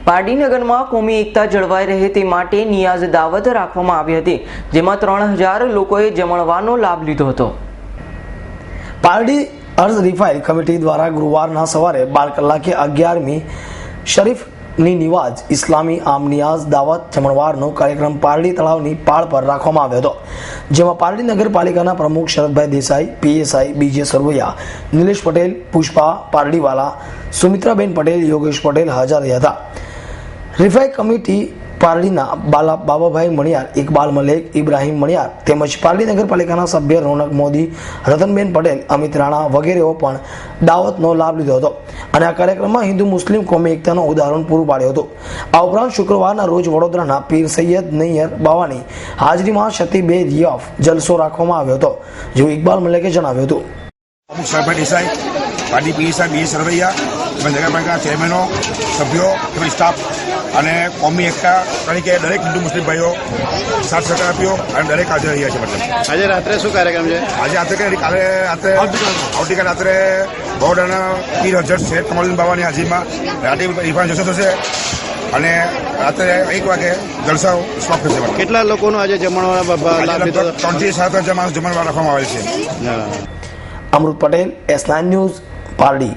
પારડીનગરમાં કોમી એકતા જળવાઈ રહે તે માટે નિયાઝ દાવત રાખવામાં આવી હતી, જેમાં 3000 લોકોએ જમણવારનો લાભ લીધો હતો. પારડી અર્ઝ રિફાઇલ કમિટી દ્વારા ગુરુવારના સવારે 12 કલાકે 11મી શરીફની નિવાઝ ઇસ્લામી આમ નિયાઝ દાવત જમણવારનો કાર્યક્રમ પારડી તળાવની પાળ પર રાખવામાં આવ્યો હતો, જેમાં પારડી નગરપાલિકાના પ્રમુખ શરદભાઈ દેસાઈ, પીએસઆઈ બીજે સરવૈયા, નિલેશ પટેલ, પુષ્પા પારડીવાલા, સુમિત્રાબેન પટેલ, યોગેશ પટેલ હાજર રહ્યા હતા. રિફાઇલ કમિટી પારડીના બાબાભાઈ મણિયાર, ઇકબાલ મલેક, ઇબ્રાહીમ મણિયાર તેમજ પારડી નગરપાલિકાના સભ્ય રોનક મોદી, રતનબેન પટેલ, અમિત રાણા વગેરેઓ પણ દાવતનો લાભ લીધો હતો અને આ કાર્યક્રમમાં હિન્દુ મુસ્લિમ કોમી એકતાનું ઉદાહરણ પૂરું પાડ્યું હતું. આ ઉપરાંત શુક્રવારના રોજ વડોદરાના પીર સૈયદ નૈયર બાવાની હાજરીમાં શતીબે રિયાફ જલસો રાખવામાં આવ્યો હતો, જેવું ઇકબાલ મલેકે જણાવ્યું હતું. શરદભાઈ દેસાઈ, પારડી પીએસઆઈ બીજે સરવૈયા, નગરપાલિકાના ચેરમેનો, સભ્યો તેમજ સ્ટાફ અને કોમી એકતા તરીકે દરેક હિન્દુ મુસ્લિમ ભાઈઓ સાથ સહકાર આપ્યો અને દરેક હાજર રહ્યા છે. મતલબ આજે રાત્રે શું કાર્યક્રમ છે? આજે આવતીકાલે રાત્રે બરોડાના પીર હજરત શેખ કમાલુદ્દીન બાવાની હાજરીમાં રાતે ઇરફાન જલસો થશે અને રાત્રે 1 વાગે જલસા સ્ટોપ થશે. કેટલા લોકોનો આજે જમણવાર લાભ લીધો? 3 થી 7 હજાર માણસ જમણવાર રાખવામાં આવેલ છે. અમૃત પટેલ, S9 ન્યૂઝ, પારડી.